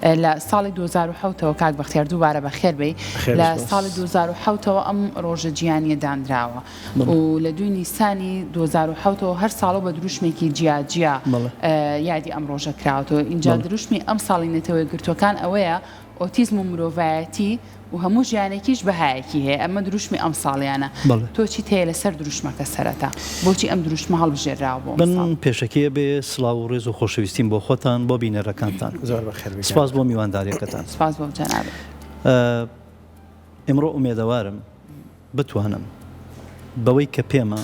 لە ساڵی 2007ەوە کاک بەختیار دووبارە بەخێر بێ لە ساڵی 2007ەوە ئەم ڕۆژە گیانیە دانراوە و لە دوی نیسانی 2007ەوە هەر ساڵە بە دروشمێکی جیا یادی ئەم ڕۆژە کراوەتەوە. اینجا دروشمی ئەم ساڵی نەتەوەی گرتوەکان ئەوەیە ئۆتیزم و مرۆڤایەتی و هەموو ژیانێکیش بەهایەکی هەیە. ئەمە دروشمی ئەم ساڵیانە. تۆ چی تەیە لەسەر دروشمەکە سەرەتا؟ بۆچی ئەم دروشمە هەڵبژێراوە بۆ من پێشەکەیە بێ سڵاو و ڕێز و خۆشەویستیم بۆ خۆتان بۆ بینەرەکانتان. زۆر بەخێر. سپاس بۆ میوانداریەکەتان. سپاس بۆ جەنابێت. ئێمڕۆ ئومێدەوارم بتوانم بەوەی کە پێمە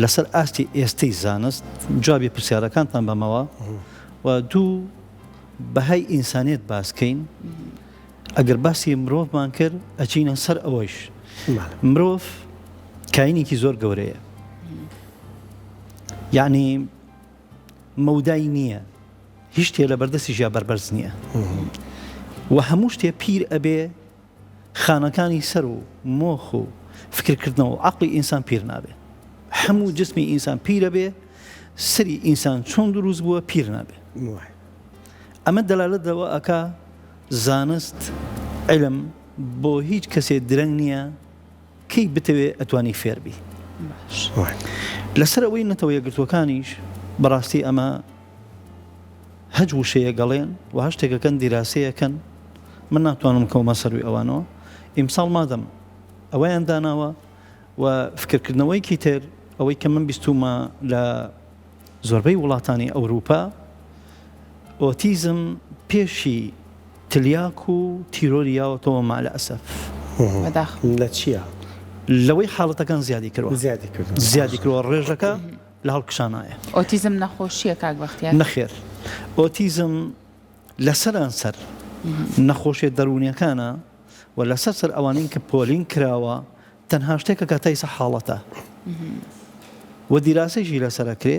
لەسەر ئاستی ئێستەی زانست جوابی پرسیارەکانتان بەمەوە و دوو بەهای ئینسانیت باسکەین. ئەگەر باسی مرۆڤمان کرد ئەچینە سەر ئەوەش. مرۆڤ کاینێکی زۆر گەورەیە، یعنی مەودای نییە، هیچ شتێ لە بەردەستی ژیا بەربەرز نییە و هەموو شتێ پیر ئەبێ خانەکانی سەر و مۆخ و فکرکردنەوە و عەقڵی ئینسان پیر نابێ. هەموو جسمی ئینسان پیرە بێ، سەری ئینسان چۆن دروست بووە پیر نابێ. ئەمە دەلالەت دەوە ئەکا زانست علم بۆ هیچ کەسێ درەنگ نییە کەی بتەوێ ئەتوانی فێربی. لەسەر ئەوەی نەتەوە یەکگرتوەکانیش بەڕاستی ئەمە هەج وشەیە گەڵێن و هەر شتێکەکەن دیراسەیەکەن. من ناتوانم کەومە سەروی ئەوانەوە. ئیمساڵ مادەم ئەوەیان داناوە و فکرکردنەوەیکی تر ئەوەی کە من بیستومە لە زۆربەی وڵاتانی ئەوروپا ئۆتیزم پێشی تلیاک و تیرۆریاوەتەوە مالە ئەسەف. لە چییە؟ لەوەی حاڵەتەکان زیادی کردوە ڕێژەکە لە هەڵکشانایە. ئۆتیزم نەخۆشیە کاک بەختیار؟ نەخێر، ئۆتیزم لەسەران سەر نەخۆشیە دەرونیەکانە و لەسەر سەر ئەوانین کە پۆلین کراوە تەنها شتێکە کە تایسە حاڵەتە و دیراسەیشی لەسەرەکرێ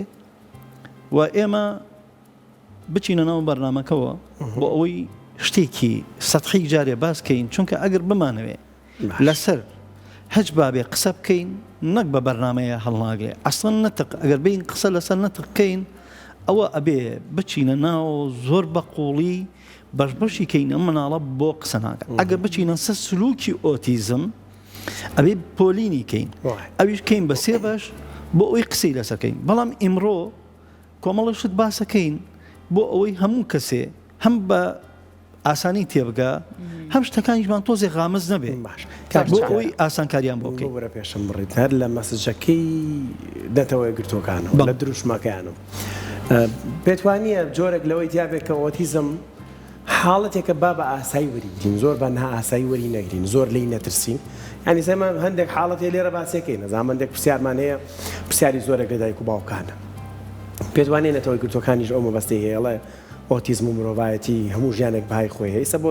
و ئێمە بچینە ناو بەرنامەکەەوە بۆ ئەوەی شتێکی سەتحی جارێ باسکەین، چونکە ئەگەر بمانەوێ لەسەر هەج بابێ قسە بکەین نەک بە بەرنامەیە هەڵناگرێ ئەسڵەن نەتق ئەگەر بین قسە لەسەر نەتقکەین ئەوە ئەبێ بچینە ناو زۆر بەقوڵی بەشبەشی کەین ئەم مناڵە بۆ قسە ناکە. ئەگەر بچینە سەر سلوکی ئۆتیزم ئەبێ پۆلینی کەین، ئەویش کەین بە سێ بەش بۆ ئەوەی قسەی لەسەرکەین. بەڵام ئیمڕۆ کۆمەڵە شت باسەکەین بۆ ئەوەی هەموو کەسێ هەم بە ئاسانی تێبگا هەم شتەکانیشمان تۆزێ غامز نەبێ بۆ ئەوەی ئاسانکاریان بۆ بکەین. وەرە پێشم بڕیت هەر لە مەسەجەکەی دەتەوەی گرتوەکانەوە لە دروشمەکەیانەوە پێتوانیە جۆرێک لەوەی دیابێت کە ئۆتیزم حاڵەتێکە با بە ئاسایی وەریگرین، زۆر بەنها ئاسایی وەری نەگرین، زۆر لی نەترسین. ینی سەمان هەندێک حاڵەتی لێرە باسیەکەین نەزانام هەندێک پرسیارمان هەیە پرسیاری زۆرێک لە دایک و باوکانە. پێتوانێت نەتەوەی گرتوەکانیش ئەو مەبەستەی هەیەڵێ ئۆتیزم و مرۆڤایەتی هەموو ژیانێک بەهای خۆی هەیە. سە بۆ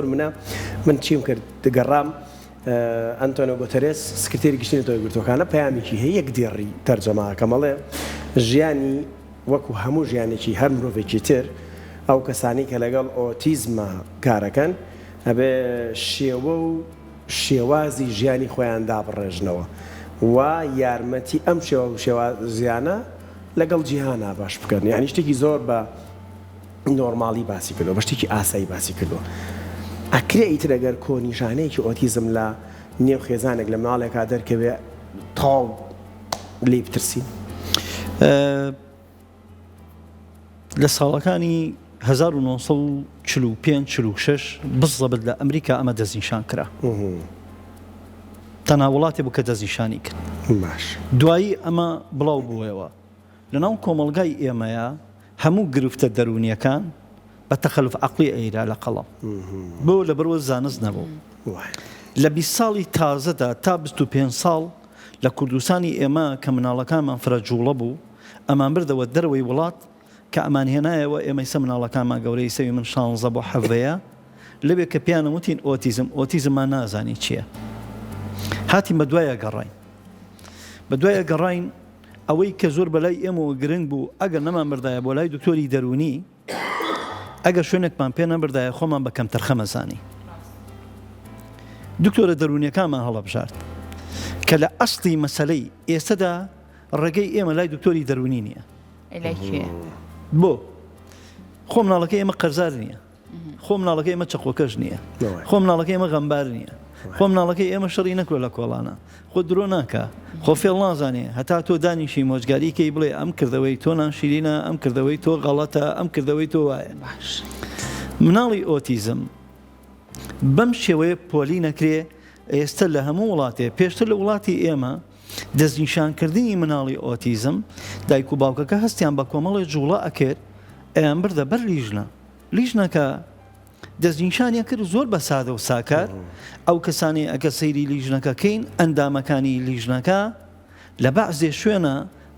من چیم کرد دگەڕام ئەنتۆنیۆ گوتەرێس سکرتێری گشتی نەتەوەی گرتوەکانە پەیامێکی هەیە یەک دێڕی تەرجەمە کە مەڵێ ژیانی وەکو هەموو ژیانێکی هەر مرۆڤێکی تر ئەو کەسانی کە لەگەڵ ئۆتیزمە کارەکەن ئەبێ شێوە و شێوازی ژیانی خۆیان دابڕێژنەوە و یارمەتی ئەم شێوە و شێوازیانە لەگەڵ جیهانا باش بکەن. یعنی شتێکی زۆر بە نۆرماڵی باسی کردو، بە شتێکی ئاسایی باسی کردو. ئەکرێ ئیتر ئەگەر کۆنیشانەیەکی ئۆتیزم لە نێو خێزانێک لە ماڵێکا دەرکەوێ تاو لێ بترسین؟ لە ساڵەکانی 1945-46 بزەبت لە ئەمریکا ئەمە دەستنیشان کرا. تەنها وڵاتی بوو کە دەستنیشانی کرد. دوایی ئەمە بڵاو بووەوە لەناو کۆمەڵگای ئێمەیە هەموو گرفتە دەرونیەکان بە تەخەلف عەقڵی ئەیرا لە قەڵەم بۆ لەبەرەوە زانست نەبوو. لە 20 ساڵی تازەدا تا 25 ساڵ لە کوردستانی ئێمە کە مناڵەکانمان فرەجوڵە بوو ئەمان بردەوە دەرەوەی وڵات کە ئەمان هێنایەوە ئێمەی سە مناڵەکانمان گەورەی سەوی من 16 بۆ 7 لەبێ کە پیانە وتین ئۆتیزممان نازانی چییە. هاتیم بە دوایە گەڕاین ئەوەی کە زۆر بەلای ئێمەوە گرنگ بوو ئەگەر نەمان بردایە بۆ لای دکتۆری دەرونی ئەگەر شوێنێکمان پێ نەبردایە خۆمان بە کەمتر خەمەزانی. دکتۆرە دەرونیەکانمان هەڵەبژارد کە لە ئەسڵی مەسەلەی ئێستادا ڕێگەی ئێمە لای دکتۆری دەرونی نییە. بۆ خۆ مناڵەکە ئێمە قەرزار نییە خۆ مناڵەکە ئێمە چەقۆکەش نییە خۆ مناڵەکە ئێمە غەمبار نییە خۆ مناڵەکەی ئێمە شەڕی نەکرۆ لە کۆڵانە خۆ درۆ ناکە خۆ فێڵ نازانێ هەتا تۆ دانیشی مۆجگاریکەی بڵێ ئەم کردەوەی تۆ ناشیرینە ئەم کردەوەی تۆ غەڵەتە ئەم کردەوەی تۆ وایە مناڵی ئۆتیزم بەم شێوەیە پۆلی نەکرێ ئێستا لە هەموو وڵاتێ پێشتر لە وڵاتی ئێمە دەستنیشانکردنی مناڵی ئۆتیزم دایک و باوکەکە هەستیان بە کۆمەڵی جوڵە ئەکرد ئەیان بردە بەر لیژنەکە دەستنیشانیان کرد زۆر بە سادە و ساکار ئەو کەسانی ئەگە سەیری لیژنەکەکەین ئەندامەکانی لیژنەکە لە بەعزێ شوێنە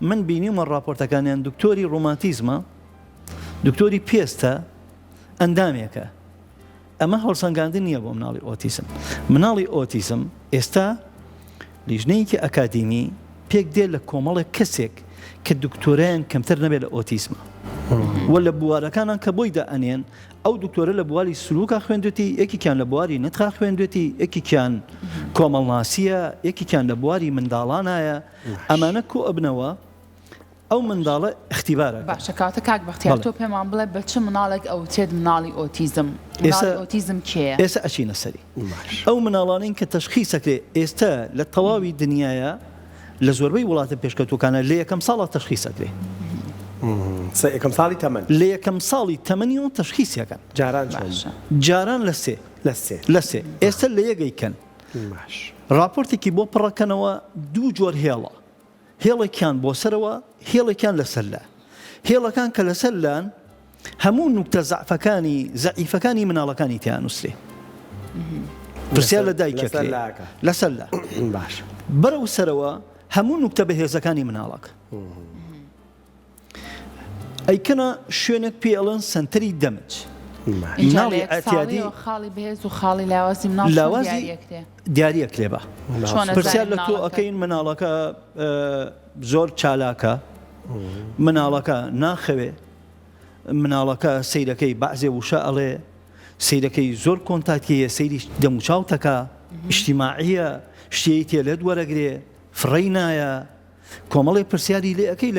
من بینیمە ڕاپۆرتەکانیان دکتۆری ڕۆماتیزمە دکتۆری پێستە ئەندامێکە ئەمە هەڵسەنگاندن نییە بۆ مناڵی ئۆتیزم مناڵی ئۆتیزم ئێستا لیژنەیەکی ئەکادیمی پێک دێ لە کۆمەڵێک کەسێک کە دکتۆرەیان کەمتر نەبێت لە ئۆتیزمە وە لە بوارەکانان کە بۆی دائەنێن ئەو دکتۆرە لە بواری سلوکە خوێندوێتی یەکێکیان لە بواری نەتخا خوێندوێتی یەکێکیان کۆمەڵناسیە یەکێکیان لە بواری منداڵانایە ئەمانە کۆ ئەبنەوە ئەو منداڵە اختیبارە باشە کاتە کاک بەختیار تۆ پێمان بڵێ بە چ مناڵێک ئەو تێت مناڵی ئۆتیزم مناڵی ئۆتیزم کێیە ئێستا ئەچینە سەری ئەو مناڵانین کە تەشخیصەکرێ ئێستا لە تەواوی دنیاە لە زۆربەی وڵاتە پێشکەوتوەکانە لە یەکەم ساڵە تەشخیصەکرێ یەکەم ساڵی تەمەن لە یەکەم ساڵی تەمەنیەوە تەشخیصیەکەن جاران لە سێ ئێستا لە یەکەیکەن راپۆرتێکی بۆ پڕەکەنەوە دوو جۆر هێڵە هێڵێکیان بۆ سەرەوە هێڵێکیان لەسەرلا هێڵەکان کە لەسەرلان هەموو نوکتە زەعیفەکانی مناڵەکانی تیان نووسێ پرسیار لە دایکەکە لەسەرلا باش بەرەو سەرەوە هەموو نوکتە بەهێزەکانی مناڵک ئەیکەنە شوێنێک پێڵەن سنتەری دەمج مناڵی ئەتیادی خاڵی بەهێز و خاڵی لاوازی مناڵ دیاریەک لێبە پرسیار لە تۆ ئەەکەین مناڵەکە زۆر چالاکە مناڵەکە ناخەوێ مناڵەکە سەیرەکەی بەعزێ وشە ئەڵێ سەیرەکەی زۆر کۆنتاکیە سەیری دەموچاوتەکە ئیجتیماعیە شتێی تێ لێت وەرەگرێ فڕی نایە کۆمەڵی پرسیاری لێ ئەەکەی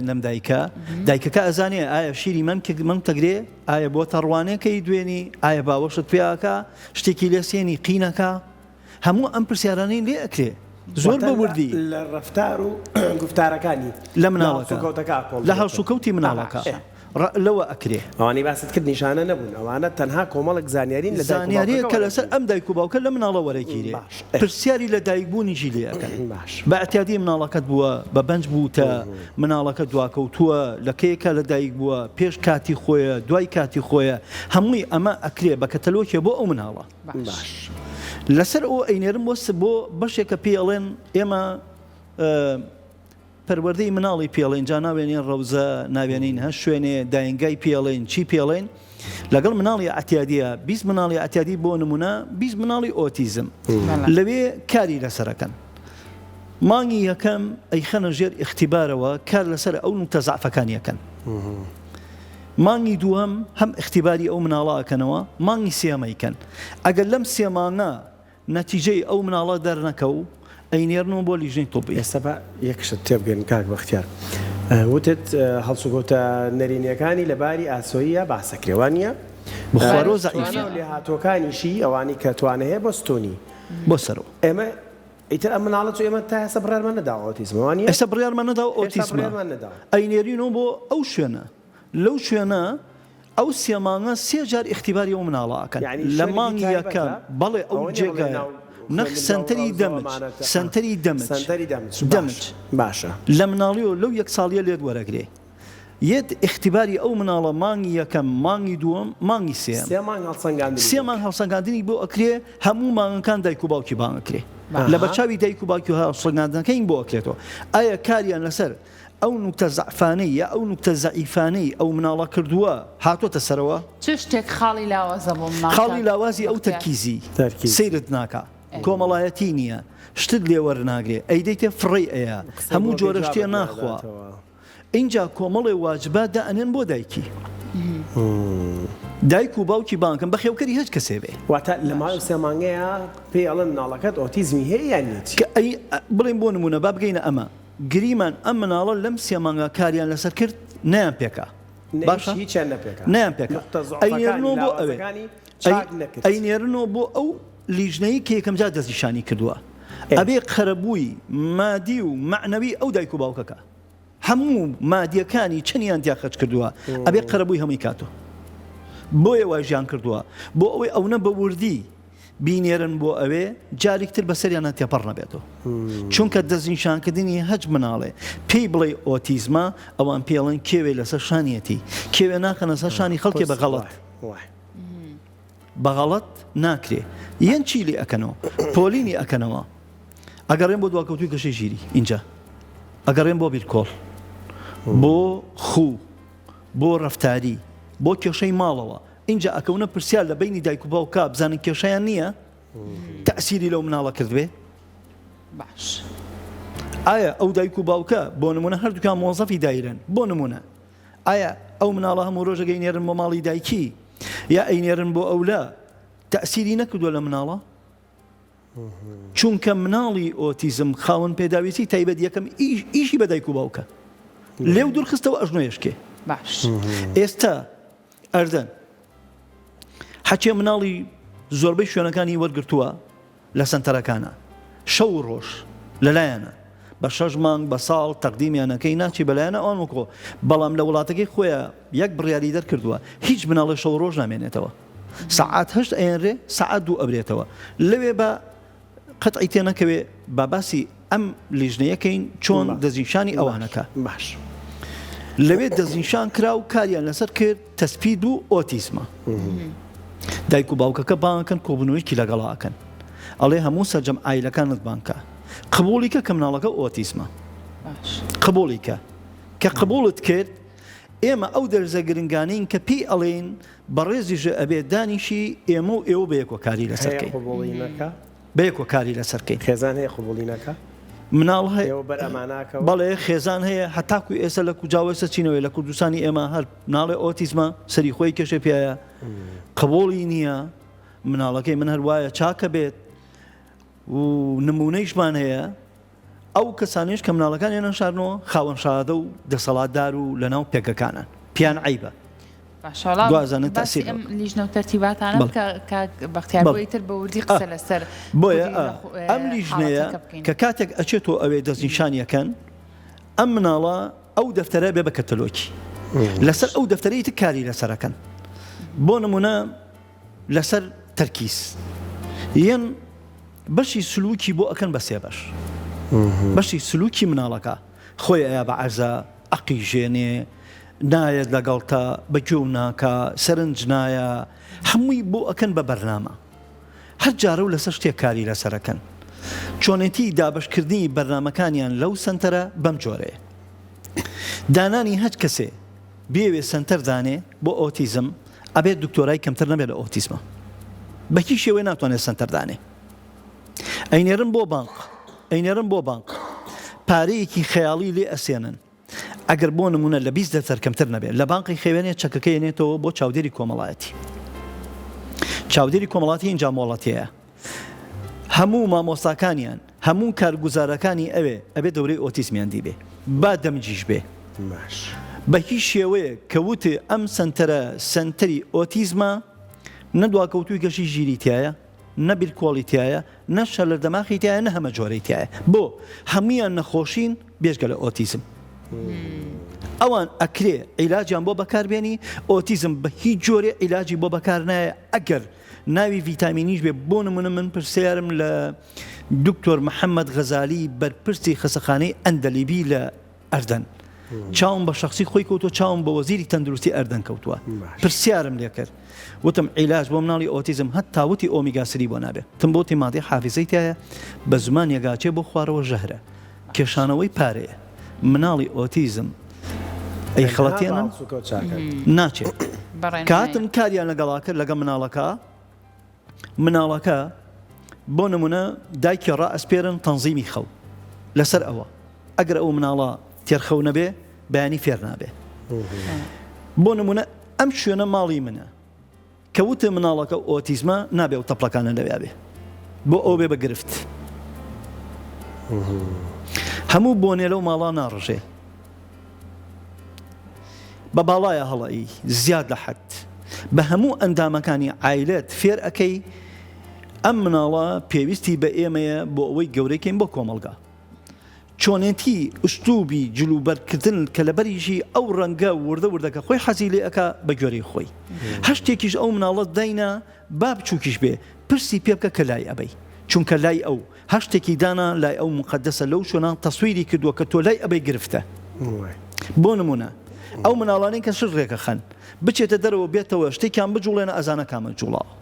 لەم دایکە دایکەکە ئەزانێ ئایا شیری مەم تەگرێ ئایا بۆ تەڕوانەکەی دوێنی ئایا باوەشت پێیاکە شتێکی لێ سێنی قینەکە هەموو ئەم پرسیارانەی لێ ئەکرێ زۆر بەوردی لە ڕەفتار و گفتارەکانی لە مناڵەکە لە هەڵسوکەوتی مناڵەکە لەوە ئەکرێ ئەوانی باست کرد نیشانە نەبوون ئەوانە تەنها کۆمەڵک زانیارین لە زانیاریە کە لەسەر ئەم دایک و باوکە لە مناڵە وەرەگیرێ پرسیاری لە دایکبوونیشی لێ ئەەکەن بە ئەتیادی مناڵەکەت بووە بە بەنج بوو تا مناڵەکە دواکەوتووە لە کەیەکە لە دایک بووە پێش کاتی خۆیە دوای کاتی خۆیە هەمووی ئەمە ئەکرێ بە کەتەلۆکێ بۆ ئەو مناڵە لەسەر ئەو ئەینێرم بۆ بەشێکە پێڵێن ئێمە پەروەردەی مناڵی پێڵێن جا ناوێنین ڕەوزە ناوێنین هەر شوێنێ داینگای پێڵێن چی پێڵێن لەگەڵ مناڵی ئەتیادیە 20 مناڵی ئەتیادی بۆ نمونە 20 مناڵی ئۆتیزم لەوێ کاری لەسەرەکەن مانگی یەکەم ئەیخەنە ژێر اختیبارەوە کار لەسەر ئەو نوتە زەعفەکانیەکەن مانگی دووەم هەم اختیباری ئەو مناڵەکەنەوە مانگی سێمەیکەن ئەگەر لەم سێمانە نەتیجەی ئەو مناڵە دەرنەکەو ئەینێرنەوە بۆ لیژنەی تۆپی ئێستا یەکشت تێبگەن کاک بەختیار وتت هەڵسوگۆتە نەرینیەکانی لەباری ئاسۆیە باسەکرێوانە بخوارۆ زەعیفە لێ هاتووەکانیشی ئەوانی کە توانە هەیە بۆ ستۆنی بۆ سەرەوە ئێمە ئیتر ئەم مناڵەت و ئێمە تا ئێستا بڕیارمان نەدا ئۆتیزمەوانە ئێستا بڕیارمان نەدا ئۆتیزمە ئەینێرینەوە بۆ ئەو شوێنە لەو شوێنە ئەو سێمانە سێ جار اختیباری ئەو مناڵەکەن لە مانگی یەکەم بەڵێ ئەو جێگایە نەخ سنتەری دەمج باشە لە مناڵیەوە لەو یەک ساڵیە لێت وەرەگرێ یەت اختیباری ئەو مناڵە مانگی یەکەم مانگی دووەم مانگی سێ مانگ هەڵسەنگاندنی بۆ ئەکرێ هەموو مانگەکان دایک و باوکی بانگەکرێ لە بەرچاوی دایک و باوکی هەڵسەنگاندنەکەین بۆ ئەکرێتەوە ئایا کاریان لەسەر ئەو نوکتە زەعفانەی یا ئەو نوکتە زەعیفانەی ئەو مناڵە کردووە هاتۆتە سەرەوە چ شتێک خاڵی لاوازە بۆ مناڵ خاڵی لاوازی ئەو تەرکیزی سەیرت ناکە کۆمەڵایەتی نییە شتت لێ وەرناگرێ ئەی دەیتێ فڕی ئەیە هەموو جۆرە شتێ ناخوا اینجا کۆمەڵی واجبات دائەنێن بۆ دایکی دایک و باوکی بانکن بە خێوکەری هیچ کەسێ بێ واتە لە ماوەی سێ مانگەیە پێی ئەڵێن مناڵەکەت ئۆتیزمی هەیە یان نیت بڵێن بۆ نمونە با بگەینە ئەمە گریمان ئەم مناڵە لەم سێ مانگە کاریان لەسەر کرد نیان پێکە باشە نیان پێکا ئەینێرنەوە بۆ ئەوێ ئەینێرنەوە بۆ ئەو لیژنەی کە یەکەم جار دەستنیشانی کردووە ئەبێ قەرەبووی مادی و معنەوی ئەو دایک و باوکەکە هەموو مادیەکانی چەندیان تیا خەج کردووە ئەبێ قەرەبووی هەمووی کاتۆ بۆیە وای ژیان کردووە بۆ ئەوەی ئەوە بە وردی بینێرن بۆ ئەوێ جارێکتر بەسەریانە تێپەڕ نەبێتەوە چونکە دەستنیشانکردنی هەج مناڵێ پێی بڵێ ئۆتیزمە ئەوان پێڵن کێوێ لەسەر شانیەتی کێوێ ناکەنە سەر شانی خەڵکێ بەغەڵەت ناکرێ یەن چیلی ئەکەنەوە پۆلینی ئەکەنەوە ئەگەڕێن بۆ دواکەوتوی گەشەی ژیری اینجا ئەگەڕێن بۆ بیرکۆڵ بۆ خوو بۆ ڕەفتاری بۆ کێشەی ماڵەوە اینجا ئەکەونە پرسیار لە بینی دایک و باوکە بزانن کێشەیان نییە تەئسیری لەو مناڵە کردوێ باش ئایا ئەو دایک و باوکە بۆ نمونە هەردووکان مۆزەفی دایرن بۆ نمونە ئایا ئەو مناڵە هەموو ڕۆژە گەینێرن بۆ ماڵی دایکی یا ئەینێرن بۆ ئەولا تەئسیری نەکردووە لە مناڵە چونکە مناڵی ئۆتیزم خاوەن پێداویستی تایبەت یەکەم ئیشی بە دایک و باوکە لێو دوورخستەوە ئەژنۆیشکێ باش ئێستا ئەردەن حەچێ مناڵی زۆربەی شوێنەکانی وەرگرتووە لە سەنتەرەکانە شەو ڕۆژ لەلایەنە بە 6 مانگ بە ساڵ تەقدیمیانەکەی ناچی بەلایەنە ئەوان وەکۆ بەڵام لە وڵاتەکەی خۆیان یەک بڕیاری دەرکردووە هیچ مناڵی شەو ڕۆژ نامێنێتەوە سەعات 8 ئەێنرێ سەعات 2 ئەبرێتەوە لەوێ بە قەتعی تێنەکەوێ با باسی ئەم لیژنەیەکەین چۆن دەستنیشانی ئەوانەکە باش لەوێ دەستنیشان کرا و کاریان لەسەر کرد تەسپید و ئۆتیزمە دایک و باوکەکە بانکەن کۆبوونەوەیکی لەگەڵاکەن ئەڵێ هەموو سەرجەم ئایلەکانت بانکە قبولیکە کە مناڵەکە ئۆتیزمە قبولیکە کە قبولت کرد ئێمە ئەو دەرزە گرنگانین کە پێی ئەڵێن بەڕێزیژە ئەبێ دانیشی ئێمە و ئێوە بە یەکۆکاری لەسەرکەی بە یەکۆکاری لەسەرکەی خێزان هەیە قبولینەکە مناڵ هەیە بەڵێ خێزان هەیە هەتاکو ئێستا لە کوجاوەسە چینەوەی لە کوردستانی ئێمە هەر مناڵی ئۆتیزمە سەری خۆی کێشە پێایە قبولی نییە مناڵەکەی من هەر وایە چاکە بێت و نمونەیشمان هەیە ئەو کەسانیش کە مناڵەکانیان نەشارنەوە خاوەن شادە و دەسەڵاتدار و لەناو پێکەکانن پیان عیبە دوازانە تەسیر لیژنە و تەرتیباتانە بەختیار بۆی تر بە وردی قسە لەسەر بۆیە ئەم لیژنەیە کە کاتێک ئەچێتەوە ئەوێ دەستنیشانیەکەن ئەم مناڵە ئەو دەفتەرە بێ بە کەتەلۆکی لەسەر ئەو دەفتەرەی تر کاری لەسەرەکەن بۆ نمونە لەسەر تەرکیز یەن بەشی سلوکی بۆ ئەکەن بە سێ بەش بەشی سلوکی مناڵەکە خۆی ئەیا بە عەرزە ئەقیژێنێ نایەت لەگەڵتە بەگوێ و ناکە سەرنج نایە هەمووی بۆ ئەکەن بە بەرنامە هەر جارە و لەسەر شتێک کاری لەسەرەکەن چۆنێتی دابشکردنی بەرنامەکانیان لەو سنتەرە بەم جۆرەیە دانانی هەچ کەسێ بێوێ سنتەر دانێ بۆ ئۆتیزم ئەبێت دکتۆرای کەمتر نەبێت لە ئۆتیزمە بەکی شێوەیە ناتوانێت سنتەر دانێ ئەینێرن بۆ بانک ئەینێرن بۆ بانک پارەیەکی خەیاڵی لێ ئەسێنن ئەگەر بۆ نمونە لە 20 دەفتەر کەمتر نەبێت لە بانقی خێوێنێ چەکەکە یێنێتەوە بۆ چاودێری کۆمەڵایەتی چاودێری کۆمەڵاتی اینجا مۆڵەتەیە هەموو مامۆستاکانیان هەموو کارگوزارەکانی ئەوێ ئەبێ دەورەی ئۆتیزمیان دیبێ با دەمجیش بێ بە هیچ شێوەیە کەوتێ ئەم سنتەرە سنتەری ئۆتیزمە نەدواکەوتوی گەشی ژیری تایە نەبیر کۆڵیتیایە نەشە لە دەماخی تایە نە هەمە جۆرەی تایە بۆ هەمویان نەخۆشین بێژگە لە ئۆتیزم ئەوان ئەکرێ عیلاجیان بۆ بەکاربێنی ئۆتیزم بە هیچ جۆرێ عیلاجی بۆ بەکار نایە ئەگەر ناوی ڤیتامینیش بێ بۆ نمونە من پرسیارم لە دکتۆر محەممەد غەزالی بەرپرسی خەسەخانەی ئەندەلیبی لە ئەردەن چاوم بە شخصی خۆی کەوتۆ چاوم بە وەزیری تەندروستی ئەردەن کەوتووە پرسیارم لێ کرد وتم عیلاج بۆ مناڵی ئۆتیزم هەتا وتی ئۆمیگا-3 بۆ نابێت تم بۆ تیمادی حافیزەی تایە بە زمان یەگاچێ بۆ خوارەوە ژەهرە کێشانەوەی پارەیە مناڵی ئۆتیزم ئەی خەڵەتێنن ناچێت کاتم کاریان لەگەڵا کرد لەگە مناڵەکە بۆ نمونە دایکی ڕائەسپێرن تەنزیمی خەو لەسەر ئەوە ئەگەر ئەو مناڵە تێرخەو نەبێ بەیانی فێر نابێ بۆ نمونە ئەم شوێنە ماڵی منە کەوتە مناڵەکە ئۆتیزمە نابێ و تەپڵەکانە لەوێ بێ بۆ ئەو بێ بە گرفت هەموو بۆنێ لەو ماڵا ناڕژێ بە باڵایە هەڵەی زیاد لە حەد بە هەموو ئەندامەکانی عایلەت فێر ئەەکەی ئەم مناڵە پێویستی بە ئێمەیە بۆ ئەوەی گەورەکەین بۆ کۆمەلگا چۆنێتی ئوستوبی جلوبەرکردن کە لەبەریشی ئەو ڕەنگە وردەکە خۆی حەزی لێ ئەکا بە گوێرەی خۆی هەشتێکیش ئەو مناڵەت داینە با بچووکیش بێ پرسی پێ بکە کە لای ئەبەی چونکە لای ئەو هەشتێکی دانا لای ئەو مقدسە لەو شوێنە تەسویری کردووە کە تۆ لای ئەبەی گرفتە بۆ نمونە ئەو مناڵانەی کە شر ڕێکە خەن بچێتە دەرەوە بێتەوە شتێکیان بجوڵێنە ئەزانە کامە جوڵاوە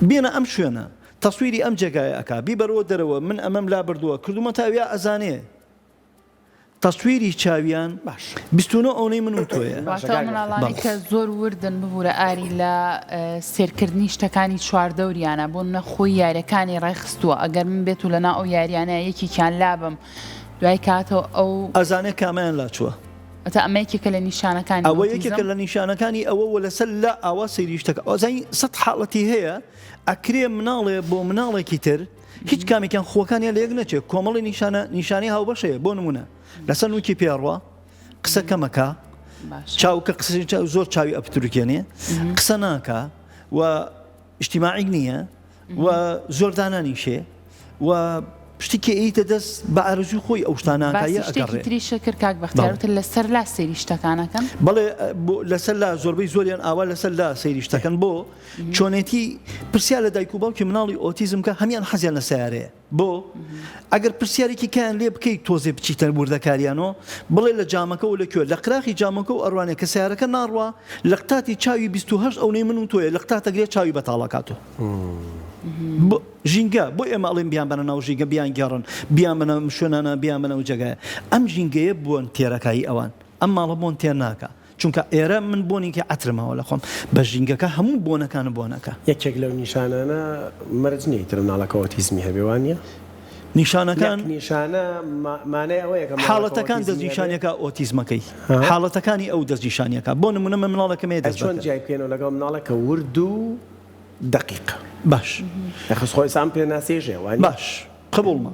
بێنە ئەم شوێنە تەسویری ئەم جێگایە ئەکا بیبەرەوە دەرەوە من ئەمەم لا بردووە کردومە تاویا ئەزانێ تەسویری چاویان باش 29 ئەوەی من و تۆیە مناڵانی کە زۆر وردن ببوورە ئاری لە سێرکردنی شتەکانی چواردەوریانە بۆ نەخۆی یاریەکانی ڕێخستووە ئەگەر من بێت و لەنا ئەو یاریانە یەکێکیان لابم دوای کاتەوە ئەو ئەزانێ کامیان لاچووە ئەتا ئەمەیەکێکە لە نیشانەکانی ئەوە یەکێکە لە نیشانەکانی ئەوە لەسەر لا ئاوا سەیری شتەکە ئەوزای 100 حاڵەتی هەیە ئەکرێ مناڵێ بۆ مناڵێکی تر هیچ کامێکیان خۆکانیان لە یەک نەچێت کۆمەڵی نیشانی هاوبەشەیە بۆ نمونە لەسەر نوکی پێڕوە قسە کەمەکە چاوکە قسە زۆر چاوی ئەپتروکێنێ قسە ناکە و اجتیماعی نییە و زۆر دانانیشێ و پشتێکی ئیتە دەست بە ئارەزوی خۆی ئەو شتاناکایە ئەگەڕێ تریشە کرد کاک بەختیارەوە لەسەر لا سەیری شتەکانەکەن بەڵێ لەسەر لا زۆربەی زۆریان ئاوا لەسەر لا سەیری شتەکەن بۆ چۆنێتی پرسیار لە دایک و باوکی مناڵی ئۆتیزم کە هەمیان حەزیان لە سیارەیە بۆ ئەگەر پرسیارێکی کایان لێ بکەیت تۆزێ بچیتە بوردەکاریانەوە بڵێ لە جامەکە و لەکوێ لە قراخی جامەکە و ئەڕوانێ کە سیارەکە ناڕوە لە قتاتی چاوی 28 ئەوەی من و تۆیە لە قتاتەگرێت چاوی بەتاڵەکاتەوە ژینگە بۆ ئێمە ئەڵێن بیان بەنە ناو ژینگە بیان گەڕن بیان بنە شوێنانە بیان بنە و جێگایە ئەم ژینگەیە بۆن تێرەکایی ئەوان ئەم ماڵە بۆن تێر ناکە چونکە ئێرە من بۆنێکی عترمەوە لە خۆم بە ژینگەکە هەموو بۆنەکانە بۆنەکە یەکێک لەو نیشانانە مەرج نیە تر مناڵەکە ئۆتیزمی هەبێوانە نیشانەکان نیشانە مانای ئەوەیە کە حاڵەتەکان دەستنیشانیەکە ئۆتیزمەکەی حاڵەتەکانی ئەو دەستنیشانیەکە بۆ نمونە مناڵەکەمێ دەست چۆن جای بکەینەوە لەگەڵ مناڵەکە ورد و دقیق باش خۆی خۆی سام پێ ناسێژێ باش قبولمە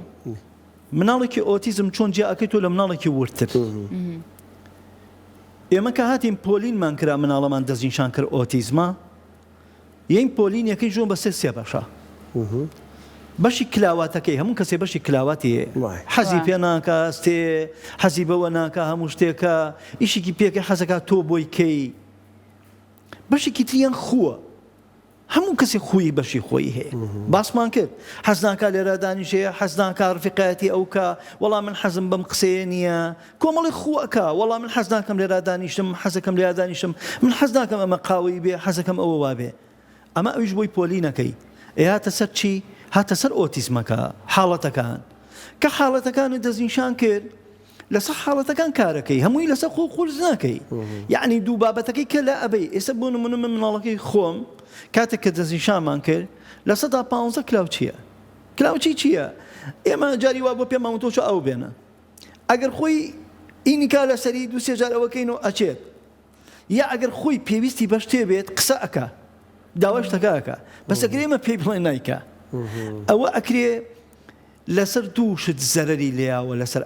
مناڵێکی ئۆتیزم چۆن جیا ئەەکەی تۆ لە مناڵێکی ورتر ئێمە کە هاتیم پۆلینمان کرا مناڵەمان دەستنیشان کرد ئۆتیزمە یەین پۆلین یەکەی ژۆن بە سێ بەشە بەشی کلاواتەکەی هەموو کەسێ بەشی کلاواتی حەزی پێ ناکە ئەستێ حەزی بەوە ناکە هەموو شتێکە ئیشێکی پێکە حەزەکە تۆ بۆی کەی بەشێکی تریان خووە هەموو کەسی خوی بەشی خۆی هەیە باسمان کرد حەز ناکە لێرە دانیشەیە حەز ناکە ڕفیقەتی ئەوکە وەڵام من حەزم بەم قسەیە نییە کۆمەڵی خوەکە وەڵام من حەز ناکەم لێرە دانیشتم حەزەکەم لێرە دانیشتم من حەز ناکەم ئەمە قاوەی بێ حەزەکەم ئەوە وابێ ئەمە ئەویش بۆی پۆلینەکەی هاتە سەر چی هاتە سەر ئۆتیزمەکە حاڵەتەکان کە حاڵەتەکانی دەستنیشان کرد لەسەر حاڵەتەکان کارەکەی هەمووی لەسەر خۆ قورس ناکەی یعنی دوو بابەتەکەی کە لە ئەبەی ئێستا بۆ نمونە من مناڵەکەی خۆم کاتێک کە دەستنیشانمان کرد لە 115 کلااو چییە؟ کلااوچی چییە؟ ئێمە جاری وا بۆ پێمان تۆچ ئەو بێنە ئەگەر خۆی ئینیکا لە سەری دو سێ جار ئەوەکەین و ئەچێت یا ئەگەر خۆی پێویستی بە شتێ بێت قسە ئەکە داوا شتەکەکە بەسەکرێ ئێمە پێی بڵێ نایکە ئەوە ئەکرێ لەسەر دوو شت زەرەری لێیاوە لەسەر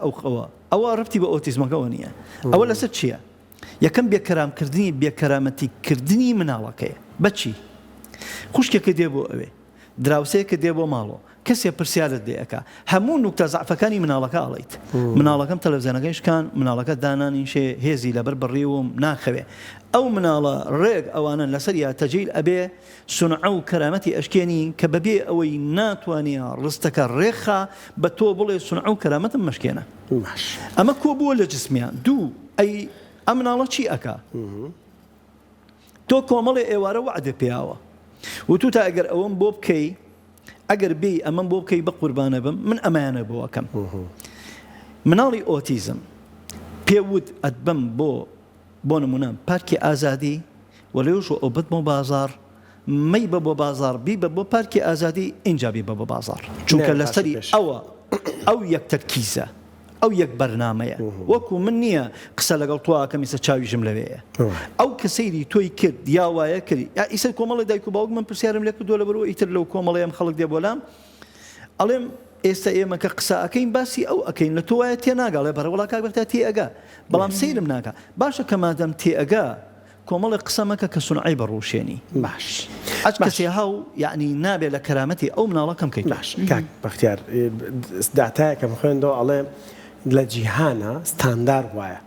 ئەوە ڕەبتی بە ئۆتیزمەکەەوە نییە ئەوە لەسەر چییە؟ یەکەم بێکەرامکردنی بێکەرامەتیکردنی مناڵەکەیە بەچی؟ خوشکێکە دێ بۆ ئەوێ دراوسەیەکە دێ بۆ ماڵەوە کەسێ پرسیارت دێەکە هەموو نوکتە زعفەکانی مناڵەکە ئاڵیت مناڵەکەم تەلەڤیزیۆنەکەیشکان مناڵەکە دانانیشێ هێزی لەبەر بڕێوم ناخەوێ ئەو مناڵە ڕێک ئەوانە لەسەر یا تەجیل ئەبێ سونعە و کەرامەتی ئەشکێنی کە بەبێ ئەوەی ناتوانێ ڕستەکە ڕێخە بە تۆ بڵێ سونعە و کەرامەتم مەشکێنە ئەمە کۆ بووە لە جسمیان دوو ئەی ئەم مناڵە چی ئەکا تۆ کۆمەڵێ ئێوارە وعدە پێیاوە و تو تا ئەگەر ئەوەم بۆ بکەی ئەگەر بێ ئەمەم بۆ بکەی بە قوربانە بم من ئەمایانە بۆەکەم مناڵی ئۆتیزم پێوت ئەدبم بۆ نمونە پارکی ئازادی وەلێوش ئەو بتمە بازار مەی بە بۆ بازار بی بە بۆ پارکی ئازادی ئینجابی بە بۆ بازار چونکە لەسەری ئەو یەک تەرکیزە ئەو یەک بەرنامەیە وەکو من نییە قسە لەگەڵ تۆکە میسە چاویژم لەوەیە ئەو کەسەیری تۆی کرد یاوایە کردی یا ئیسەر کۆمەڵی دایک و باوک من پرسیارم لێ کردووە لەبەرەوە ئیتر لەو کۆمەڵەیەم خەڵک دێ بۆلام ئەڵێم ئێستا ئێمە کە قسە ئەەکەین باسی ئەو ئەەکەین لە تۆایە تێ ناگەڵێ بەرەوەڵا کاکبەرتا تێئەگا بەڵام سەیرم ناکە باشە کە مادەم تێئەگا کۆمەڵی قسەمەکە کە سونعی بەڕوشێنی باش کەسی هاو یعنی نابێت لە کەرامەتی ئەو مناڵەکەم کەیت باش کاک بەختیار داتایەکەم خوێندەوە ئەڵێ لە جیهانە ستاندار وایە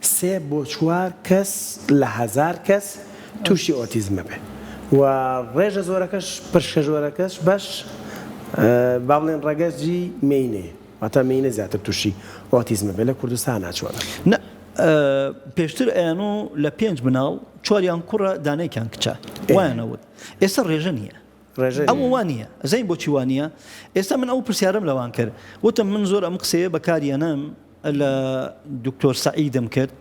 3 بۆ 4 کەس لە 1000 کەس تووشی ئۆتیزمە بێ و ڕێژە زۆرەکەش پرشکە زۆرەکەش باش با بڵێن ڕەگەزی مینێ واتە مینە زیاتر تووشی ئۆتیزمە بێ لە کوردستان ناچوانە پێشتر ئەیان و لە 5 مناڵ 4یان کوڕە دانەیەکیان کچە وایەنەوت ئێستا ڕێژە نییە ئەم وانە زەین بۆچی وانە ئێستا من ئەو پرسیارم لەوان کرد وتم من زۆر ئەم قسەیە بەکاریانم لە دکتۆر سعیدم کرد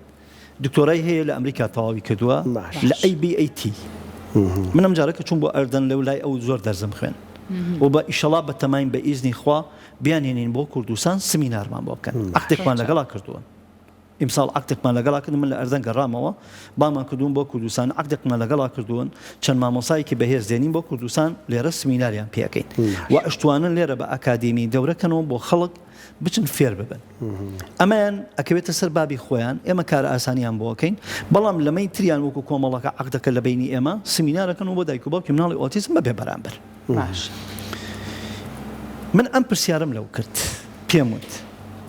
دکتۆرای هەیە لە ئەمریکا تەواوی کردووە لە ABAT منم جارەکە چوون بۆ ئەردەن لەو لای ئەو زۆر دەرزم خوێن و بە ئیشەڵا بە تەماین بە ئیزنی خوا بیانێنین بۆ کوردستان سمینارمان بۆ بکەن عەقدێکمان لەگەڵا کردووە ئیمساڵ عەقدێکمان لەگەڵا کردن من لە ئەردەن گەڕامەوە بامان کردوون بۆ کوردستان عەقدێکمان لەگەڵا کردوون چەند مامۆسایەکی بەهێز دێنین بۆ کوردستان لێرە سمیناریان پێکەین و ئەشتوانن لێرە بە ئەکادیمی دەورەکەنەوە بۆ خەڵک بچن فێر ببن ئەمەیان ئەکەوێتە سەر بابی خۆیان ئێمە کارە ئاسانیان بۆکەین بەڵام لەمەی تریان وەکو کۆمەڵەکە عەقدەکە لە بینی ئێمە سمینارەکەن و بۆ دایک و باوکی مناڵی ئۆتیزم بەبێ بەرامبەر من ئەم پرسیارم لەو کرد پێم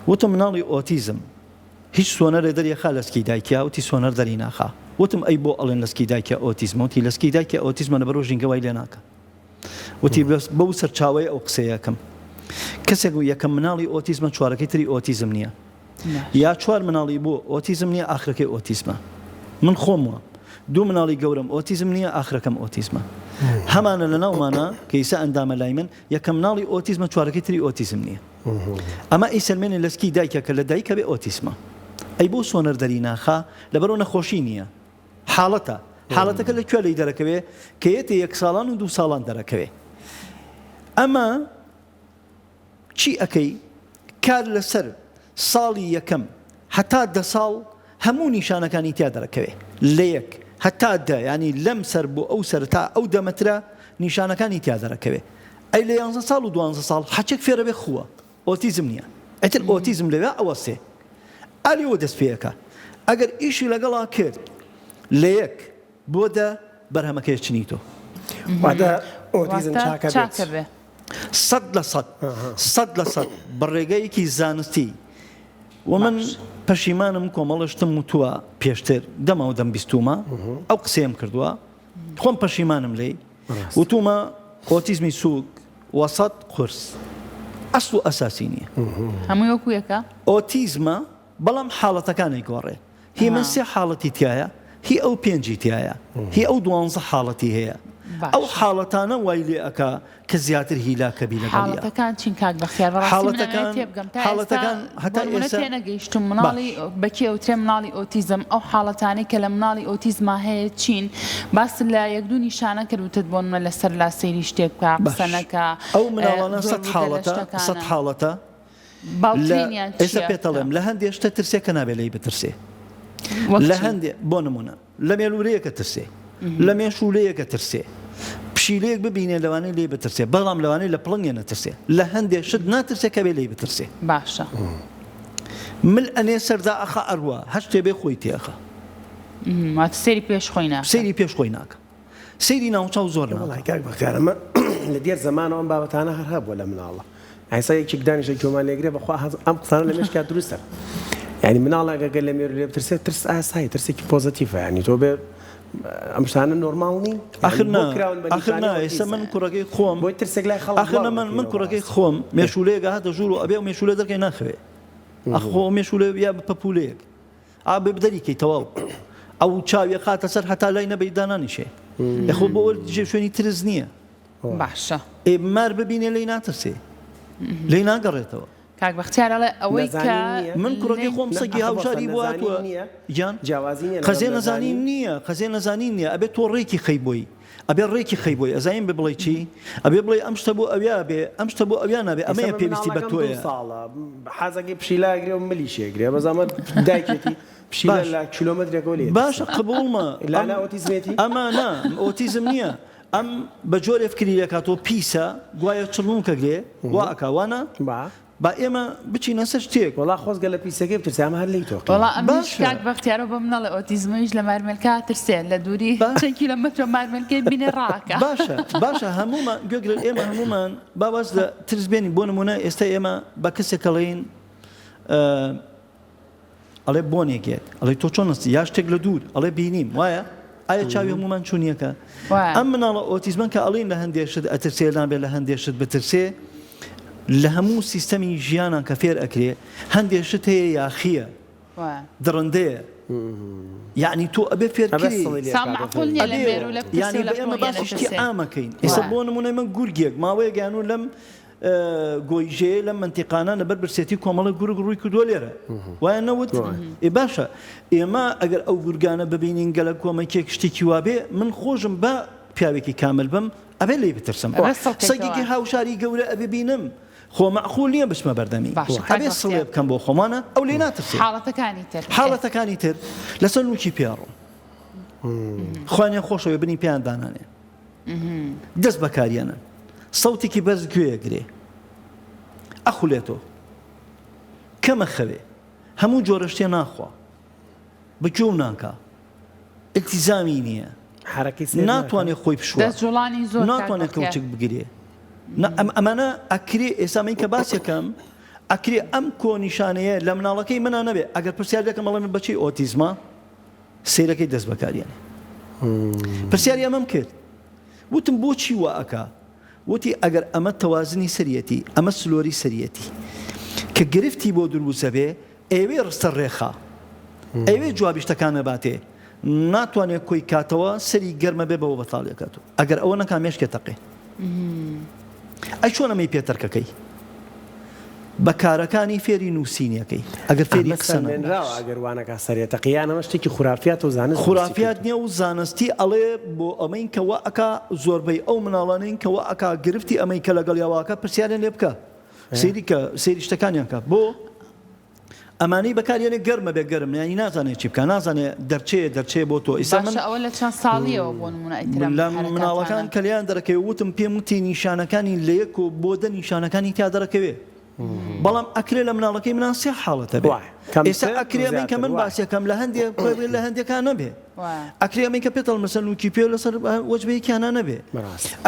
وتم مناڵی ئۆتیزم هیچ سۆنەرێ دەریەخا لەسکی دایکیا وتی سۆنەر دەری ناخا وتم ئەی بۆ ئەڵێن لەسکی دایکە ئۆتیزم وتی لەسکی دایکە ئۆتیزمە لەبەرۆ ژینگەوای لێ ناکە وتی بەو سەرچاوەی ئەو قسەیەکەم کەسێک یەکەم مناڵی ئۆتیزمە چوارەکەی تری ئۆتیزم نییە یا 4 مناڵی بۆ ئۆتیزم نییە ئاخرەکەی ئۆتیزمە من خۆمەوە 2 مناڵی گەورم ئۆتیزم نییە ئاخرەکەم ئۆتیزمە هەمانە لە ناومانە کە ئیسا ئەندامە لای من یەکەم مناڵی ئۆتیزمە چوارەکەی تری ئۆتیزم نییە ئەمە ئیسەلمێنێ لەسکی دایکە کە لە دایکە بێ ئۆتیزمە ئەی بۆ سۆنەر دەری ناخا لەبەرەوە نەخۆشی نییە حاڵەتەکە لەکوێ لی دەرەکەوێ کە یەتێ 1 ساڵان و 2 ساڵان دەرەکەوێ ئەمە چی ئەەکەی کار لەسەر ساڵی یەکەم هەتا 10 ساڵ هەموو نیشانەکانی تیا دەرەکەوێ لە یەک هەتا دە ینی لەم سەر بۆ ئەو سەر تا ئەو دەمەترە نیشانەکانی تیا دەرەکەوێ ئەی لە 11 ساڵ و 12 ساڵ حەچێک فێرە بێ خووە ئۆتیزم نییە ئەتر ئۆتیزم لەوێ ئەوە سێ ئالیەوە دەست پێەکە ئەگەر ئیشی لەگەڵا کرد لە یەک بۆ دە بەرهەمەکەی چنیتۆ واتە ئۆتیزم چاکە بێت 100% بەڕێگەیەکی زانستی و من پەشیمانم کۆمەڵشتم وتووە پێشتر دەمەوە دەم بیستومە ئەو قسەیەم کردووە خۆم پەشیمانم لێی وتومە ئۆتیزمی سووک وەسەد قورس ئەسڵ و ئەساسی نییە هەمووی وەکو یەکە ئۆتیزمە بەڵام حاڵەتەکانی گۆڕێ هی من 3 حاڵەتی تایە هی ئەو 5 تایە هی ئەو 12 حاڵەتی هەیە ئەو حاڵەتانە وای لێ ئەکا کە زیاتر هیلاکەبی لەگەڵ حاڵەتەکان چین کاک بەختیار حاڵەتەکان هەتا ئێستا تێنەگەیشتم مناڵی بەکێ ئەوترێ مناڵی ئۆتیزم ئەو حاڵەتانەی کە لە مناڵی ئۆتیزما هەیە چین باس لە 1-2 نیشانە کردوتت بۆنمە لەسەر لا سەیری شتێک بکە قسەنەکە ئەو مناڵانە 100 حاڵەتە ئێستا پێتەڵێم لە هەندێک شتە ترسێکە نابێت لی بترسێ لە هەندێک بۆ نمونە لە مێلورەیەکە ترسێ لە مێشولەیەکە ترسێ پشیلەیەک ببینێ لەوانەی لێ بترسێ بەڵام لەوانەی لە پڵنگێ نەترسێ لە هەندێک شت ناترسێ کە بێ لێ بترسێ باشە من ئەنێ سەردا ئەخە ئەروە هەر شتێ بێ خۆی تێخە سەیری پێش خۆی ناکە سەیری پێش خۆی ناکە سەیری ناوچاو زۆر بەختیارەمە لە دێر زەمانەوە ئەم بابەتانە هەر هەبووە لە مناڵە ئایسا یەکێک دانیشە کۆمان لێگرێ بەخوا ئەم قسانە لە مێشکات دروستە یعنی مناڵەگە لە مێرو لێ بترسێت ترس ئاسایی ترسێکی پۆزتیڤە ینی تۆ بێ ئەم شتانە نۆرماڵ نین ئاخر ئێستا من کوڕەکەی خۆم بۆی ترسێک لای خەڵک ئاخر من کوڕەکەی خۆم مێشولەیەک هاتە ژوور و ئەبێ و مێشولە دەرکەی ناخوێ ئەخۆ مێشولە یا پەپولەیەک ئابێ بدەریکەی تەواو ئەو چاویە خاتە سەر هەتا لای نەبەی دانانیشێ یخۆ بۆ شوێنی ترس نییە باشە مار ببینێ لی ناترسێ لی ناگەڕێتەوە کاک بەختیارەڵێ ئەوەی کە من کوڕەکەی خۆم سەگی هاوشاری بواتوە گیان قەزێ نەزانین نییە قەزێ نەزانین نییە ئەبێت تۆ ڕێکی خەی بۆی ئەبێ ڕێکی خەی بۆی ئەزانین بێ بڵێ چی ئەبێ بڵێ ئەم شتە بۆ ئەویا بێ ئەم شتە بۆ ئەویا نابێ ئەمەیە پێویستی بە تۆیە حەزەکەی پشیلاگرێ و ملیشێگرێ بەزەمە دایکێتی پشیلە لە کیلۆمەترێکەوە لێ باشە قبوڵمە لانا ئۆتیزمێتی ئەمە نا ئۆتیزم نییە ئەم بە جۆرێ فکری لەکاتەوە پیسە گوایە چڵونکە گرێ واکەوانە با ئێمە بچینە سەر شتێک وڵا خۆزگە لە پیسەکەی بترسام هەر لی تۆ وڵا ئەمش کاک بەختیارە بە منەڵە ئۆتیزمیش لە مارمێلکە ترسێن لە دووری چەند کیلۆمەترە مارمێلکەی بینێ ڕاکە باشە هەمومان گوێگرن ئێمە هەمومان باواز لە ترسبێنی بۆ نمونە ئێستا ئێمە بە کەسێکەڵین ئەڵێ بۆنێکێت ئەڵێ تۆ چۆن نستی یا شتێک لە دوور ئەڵێ بینیم وایە ئایا چاوی هەمومان چوونیەکە ئەم مناڵە ئۆتیزمن کە ئەڵین لە هەندێشت ئەترسێ نابێت لە هەندێشت بترسێ لە هەموو سیستەمی ژیانان کە فێر ئەکرێ هەندێشت هەیە یاخیە درڕندەیە یعنی تۆ ئەبێ فێرکەی یعنی بە ئێمە باسی شتی ئامەکەین ئێستا بۆ نمونەی من گورگێک ماوەیە گیانوو لەم گۆیژەیە لەم منتیقانە لەبەر برسێتی کۆمەڵە گورگ ڕووی کردووە لێرە وایە نەوت باشە ئێمە ئەگەر ئەو گورگانە ببینین گەلە کۆمەکێک شتێکی وابێ من خۆشم بە پیاوێکی کامل بم ئەبێ لێ بترسم سەگێکی هاوشاری گەورە ئەبێ بینم خۆ مەعقول نییە بچمە بەردەمی هەبێ سڵێ بکەم بۆ خۆمانە ئەو لێ ناترسێ حاڵەتەکانی تر لەسەر نوکی پیاڕۆ خوانیان خۆشەوێ بنی پیان دانانێ دەست بەکاریانە سەوتێکی بەرز گوێیە گرێ ئەخولێتەوە کەمە خەوێ هەموو جۆرە شتێ ناخوا بەگوێ و ناکە ئیلتیزامی نییە ناتوانێت خۆی بشوە ناتوانێت کەوچک بگرێ ئەمانە ئەکرێ ئێسامەی کە باسیەکەم ئەکرێ ئەم کۆنیشانەیە لە مناڵەکەی منە نەبێ ئەگەر پرسیار دەکەم مەڵێ من بەچی ئۆتیزمە سیرەکەی دەست بەکاریانێ پرسیاری ئەمەم کرد وتم بۆچی وا ئەکا وتی ئەگەر ئەمە تەوازنی سەریەتی ئەمە سلۆری سەریەتی کە گرفتی بۆ دروستە بێ ئێوێ ڕستە ڕێخا ئەوێ جوابی شتەکان نەباتێ ناتوانێت کۆی کاتەوە سەری گەرمە بێ بەوە بەتاڵیەکاتەوە ئەگەر ئەوە نەکا مێشکێ تەقێ ئەی چۆن ئەمەی پێتەرکەکەی بەکارەکانی فێری نووسینیەکەی ئەگەر فێری قسەنراوە ئەگەر وانەکە سەرێتە قیانەوە شتێکی خورافات و زانست خورافات نییە و زانستی ئەڵێ بۆ ئەمەین کەوا ئەکا زۆربەی ئەو مناڵانین کەوا ئەکا گرفتی ئەمەی کە لەگەڵ یاواکە پرسیارێن لێ بکە سەیری شتەکانیان کە بۆ ئەمانەی بەکارێنێ گەرمە بێ گەرم یانی نازانێت چی بکە نازانێت دەرچێ بۆ تۆ ئیسا من ئەوە لە چەند ساڵیەوە بۆ لە مناڵەکان کەلیان دەرەکەوێ وتم پێم وتی نیشانەکانی لە یەک و بۆ دە نیشانەکانی تا دەرەکەوێ بەڵام ئەکرێ لە مناڵەکەی منان سێ حاڵەتە بێ ئێستا ئەکرێ من کە من باسیەکەم لە هەندێکان نەبێ ئەکرێ ئەمەی کە پێتەڵ مەسەن وکی پێ لەسەر وەجبەیەکیانە نەبێ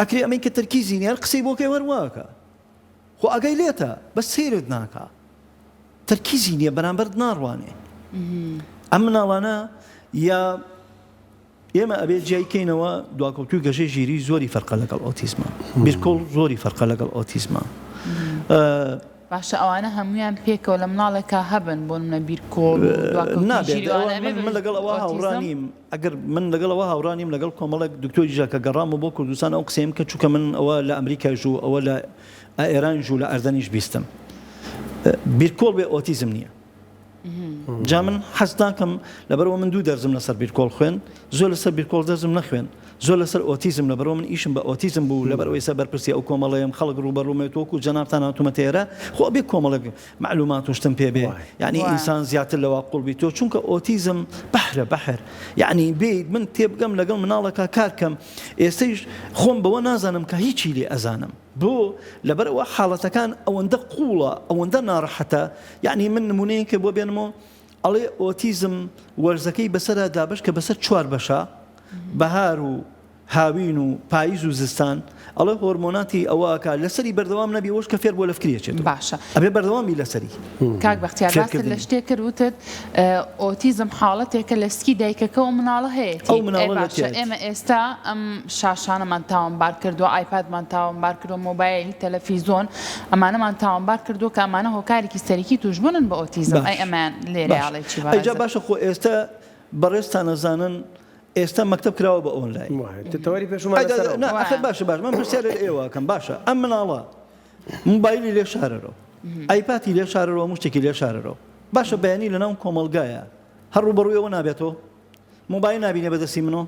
ئەکرێ ئەمەی کە تەرکیزی نیە قسەی بۆکەی وەرواکە خۆ ئەگەی لێتە بەس سیرت ناکە تەرکیزی نییە بەرامبەر ناڕوانێ ئەم مناڵانە یا ئێمە ئەبێت جیایکەینەوە دواکەوتوی گەژەی ژیری زۆری فەرقە لەگەڵ ئۆتیزمە بیرکۆڵ زۆری فەرقە لەگەڵ ئۆتیزمە باشە ئەوانە هەمویان پێکەوە لە مناڵێکە هەبن بۆ منە بیرکۆڵ من لەگەڵ ئەوە هاوڕانیم ئەگەر من لەگەڵ ئەوە هاوڕانیم لەگەڵ کۆمەڵێک دکتۆری ژاکە گەڕامە بۆ کوردستان ئەو قسەیم کە چووکە من ئەوە لە ئەمریکای ژوو ئەوە لە ئێران ژوو لە ئەردەنیش بیستم بیرکۆڵ بێ ئۆتیزم نییە جا من حەز ناکەم لەبەرەوە من 2 دەرزم لەسەر بیرکۆڵ خوێن زۆر لەسەر بیرکۆڵ دەرزم نەخوێن زۆر لەسەر ئۆتیزم لەبەرەوە من ئیشم بە ئۆتیزم بوو لەبەرەوەی سە بەرپرسی ئەو کۆمەڵەیەم خەڵک ڕوبەڕوومێتوەکو جەنابتان هاتوومە تێرە خۆ بێ کۆمەڵێک معلومات وشتم پێ بێ یعنی ئینسان زیاتر لەوا قوڵبی تۆ چونکە ئۆتیزم بەحر یعنی بێت من تێبگەم لەگەڵ مناڵەکە کارکەم ئێستەیش خۆم بەوە نازانم کە هیچی لێ ئەزانم بۆ لەبەرەوە حاڵەتەکان ئەوەندە قوڵە ئەوەندە ناڕەحەتە یعنی من نمونەیەکە بۆ بێنمەوە ئەڵێ ئۆتیزم وەرزەکەی بەسەرە دابش کە بەسەر 4 بەشە بەهار و هاوین و پاییز و زستان ئەڵێ هۆرمۆناتی ئەوەکە لەسەری بەردەوام نەبی ئەوش کە فێر بۆ لە فکرێچێت باشە ئەبێ بەردەوامی لەسەری کاک بەختیار باست لە شتێک کردوتت ئۆتیزم حاڵەتێکە لە سکی دایکەکە و مناڵە هەیە ئەو مناڵە ئێمە ئێستا ئەم شاشانەمان تاوانبار کردووە ئایپادمان تاوانبار کردو مۆبایل تەلەڤیزۆن ئەمانەمان تاوانبار کردو کە ئەمانە هۆکارێکی سەرەکی توش بوونن بە ئۆتیزم ئەی ئەمان لێرەیاڵی چی ئەیجا باشە خۆ ئێستا بەڕێستان نەزانن ئێستا مەکتب کراوە بە ئۆنلاین باشە من پرسیار لە ئێوەکەم باشە ئەم مناڵە موبایلی لێ شارەرەوە ئایپاتی لێ شارەرەوە مشتێکی لێ شارەرەوە باشە بەیانی لەناو کۆمەڵگایە هەڕوو بەڕوویەوە نابێتەوە موبایل نبینێ بەدەستی منەوە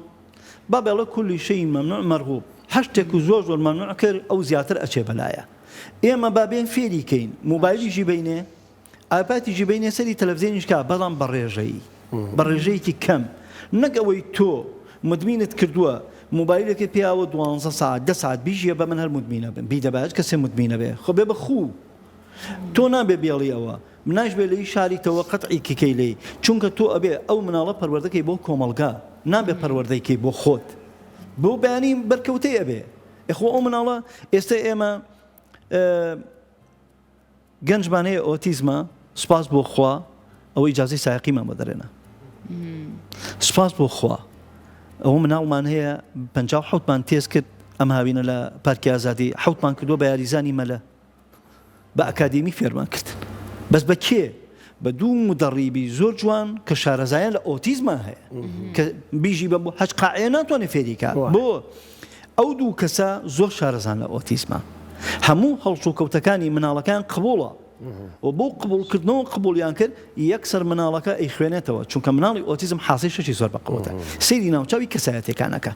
با بێڵە کولی شەی مەمنوع مەرغوب هەشتێک و زۆر مەمنوع کرد ئەو زیاتر ئەچێ بەلایە ئێمە بابێن فێری کەین موبایلیژی بینێ ئایپاتیژی بینێ سەری تەلەڤیزیۆنیشکا بەڵام بە ڕێژەیەکی کەم نەک ئەوەی تۆ مدمینت کردووە موبایلێکی پیاوە 12 ساعت 10 ساعت بیژیە بە من هەر مدمینە بن بیدەبات کەسێ مدمینە بێ خۆ بێ بەخوو تۆ نابێ بێڵی ئەوە مناش بێ لەی شاریتەوە قەتعی کیکەی لێ چونکە تۆ ئەبێ ئەو مناڵە پەروەردەکەی بۆ کۆمەڵگا نابێ پەروەردەیکەی بۆ خۆت بۆ بەیانی بەرکەوتەی ئەبێ ئەخۆ ئەو مناڵە ئێستا ئێمە گەنجمانەیە ئۆتیزمە سپاس بۆ خوا ئەو ئیجازەی سایقیمان بۆ دەرێنە سپاس بۆ خوا ئەوە مناڵمان هەیە 57مان تێز کرد ئەم هاوینە لە پارکی ئازادی 7مان کردووە بە یاریزانی مەلە بە ئەکادیمی فێرمان کردن بەس بە کێ بە دوو مدەڕیبی زۆر جوان کە شارەزایان لە ئۆتیزمان هەیە کە بیژی بە هەچ قاعەیە ناتوانێت فێریکات بۆ ئەو دوو کەسە زۆر شارەزان لە ئۆتیزمە هەموو هەڵسو کەوتەکانی مناڵەکان قبوڵە و بۆ قبولکردنەوە قبولیان کرد یەکسەر مناڵەکە ئەی خوێنێتەوە چونکە مناڵی ئۆتیزم حاسی شەشی زۆر بەقوتە سەیری ناوچاوی کەسایەتەکانەکە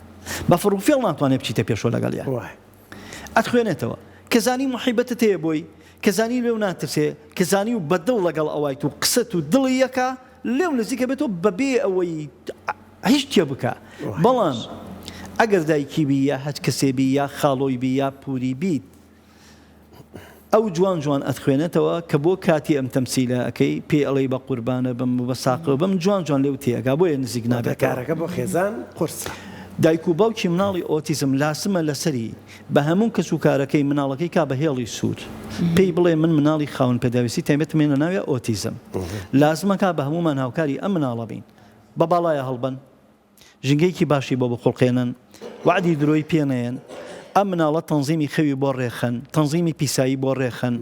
بە فڕوفێڵ ناتوانێت بچیتە پێشۆ لەگەڵیان ئەتخوێنێتەوە کەزانی محیبەتت هەیە بۆی کەزانی لێو ناترسێ کەزانی و بەدڵ لەگەڵ ئەوایت و قسەت و دڵی یەکە لێو نزیکە بێتەوە بەبێ ئەوەی هیچ تێ بکە بەڵام ئەگەر دایکی بی یا هەچ کەسێ بی یا خاڵۆی بی یا پوری بیت ئەو جوان جوان ئەتخوێنێتەوە کە بۆ کاتی ئەم تەمسیلە ئەەکەی پێ ئەڵێی بە قوربانە بم بە ساقە بم جوان جوان لێو تێگا بۆیە نزیک نابێت کارەکە بۆ خێزان قورس دایک و باوکی مناڵی ئۆتیزم لاسمە لەسەری بە هەموو کەس و کارەکەی مناڵەکەی کا بە هێڵی سوور پێی بڵێ من مناڵی خاون پێداویستی تایبەت مێنە ناوێ ئۆتیزم لازمەکە بە هەمومان هاوکاری ئەم مناڵە بین بە باڵایە هەڵبن ژنگەیەکی باشی بۆ بخڵقێنن وعدی درۆی پێنەیەن ئەم مناڵە تەنزیمی خەوی بۆ ڕێخن تەنزیمی پیسایی بۆ ڕێخن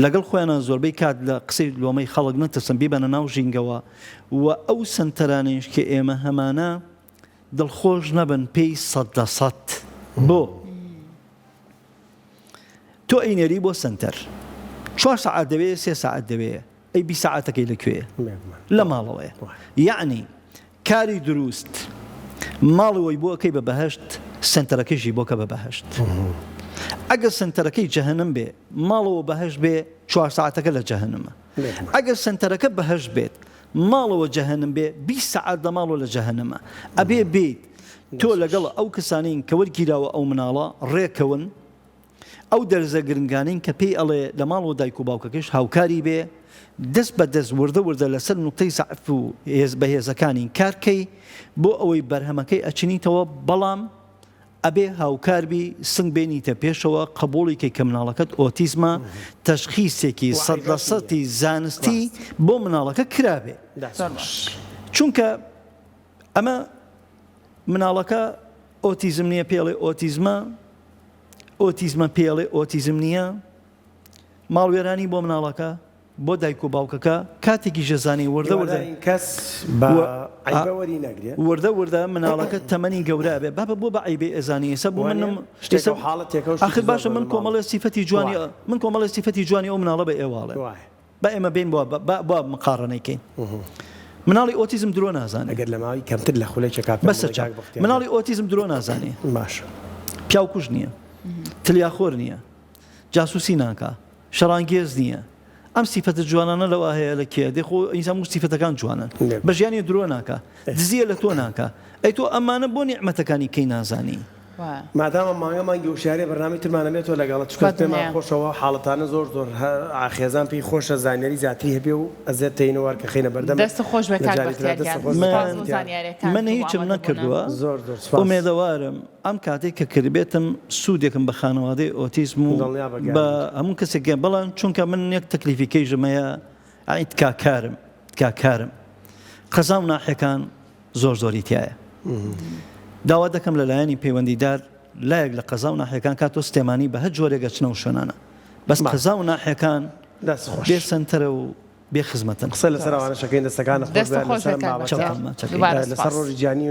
لەگەڵ خۆیانە زۆربەی کات لە قسەی لۆمەی خەڵک نەترسن بیبەنە ناو ژینگەوە و ئەو سنتەرانەیش کە ئێمە هەمانە دڵخۆش نەبن پێی 100% بۆ تۆ ئەینێری بۆ سنتەر 4 ساعت دەوێ 3 ساعت دەوێ ئەی 20 ساعتەکەی لەکوێ لە ماڵەوەیە یعنی کاری دروست ماڵەوەی بۆ ئەەکەی بە بەهەشت سنتەرەکەیشی بۆکە بە بەهەشت ئەگەر سنتەرەکەی جەهەنم بێ ماڵەوە بەهەشت بێ 4 ساعتەکە لە جەهەنمە ئەگەر سنتەرەکە بەهەشت بێت ماڵەوە جەهەنم بێ 20 ساعت لە ماڵەوە لە جەهەنمە ئەبێ بێت تۆ لەگەڵ ئەو کەسانین کە وەرگیراوە ئەو مناڵە ڕێکەون ئەو دەرزە گرنگانین کە پێی ئەڵێ لە ماڵەوە دایک و باوکەکەش هاوکاری بێ دەست بە دەست وردە وردە لەسەر نوقتەی زەعف و بەهێزەکانی کارکەی بۆ ئەوەی بەرهەمەکەی ئەچنیتەوە بەڵام ئەبێ هاوکاربی سنگ بێنیتە پێشەوە قبوڵێکی کە مناڵەکەت ئۆتیزمە تەشخیصێکی 100% زانستی بۆ مناڵەکە کرابێ چونکە ئەمە مناڵەکە ئۆتیزم نییە پێڵێ ئۆتیزمە پێڵێ ئۆتیزم نییە ماڵوێرانی بۆ مناڵەکە بۆ دایک و باوکەکە کاتێکی ژەزانی وردە وردە وردە مناڵەکە تەمەنی گەورە بێ بابە بۆ بە عیبێ ئەزانی ئێستا بۆ منم ئاخر باشە من کۆمەڵی سیفەتی جوانی من کۆمەڵی سیفەتی جوانی ئەو مناڵە بە ئێواڵێ بە ئێمە بین بۆ مقارنەیکەین مناڵی ئۆتیزم درۆ نازانێ ئەگەر لە ماوەی کەمتر لە خولێکی بەسە مناڵی ئۆتیزم درۆ نازانێ باش پیاو کوژ نییە تلیاخۆر نییە جاسوسی ناکە شەڕانگێز نییە ئەم سیفەتە جوانانە لەوە هەیە لە کێ دەخۆ ئینسان سیفەتەکان جوانن بە ژیانی درۆ ناکە دزیە لە تۆ ناکە ئەی تۆ ئەمانە بۆ نیعمەتەکانی کەی نازانی مادامە مانگە مانگی وشارێ بەرنامی ترمانەمێتەوە لەگەڵە چکات پێمان خۆشەوە حاڵەتانە زۆر زۆر ئاخێزان پێی خۆشە زانیاری زیاتری هەبێ و ئەزێت تینەوە کە خینە بەردەم دەست خۆش بە من هیچم نەکردووە ئومێدەوارم ئەم کاتێک کە کردبێتم سوودێکم بە خانەوادەی ئۆتیزم و بە هەموو کەسێک بەڵام چونکە من یەک تەکلیفیکەی ژمەیە تکاکارم قەزا و ناحیەکان زۆر زۆری تایە داوا دەکەم لەلایەنی پەیوەندیدار لایەک لە قەزا و ناحیەکان کاتۆ سلێمانی بە هەر جۆرێگە چنە و شوێنانە بەس قەزا و ناحیەکان بێ سنتەرە و بێ خزمەتن قسە لەسەر ئەوانە شەکەین دەستەکان خۆش لەسەر ڕۆژی گیانی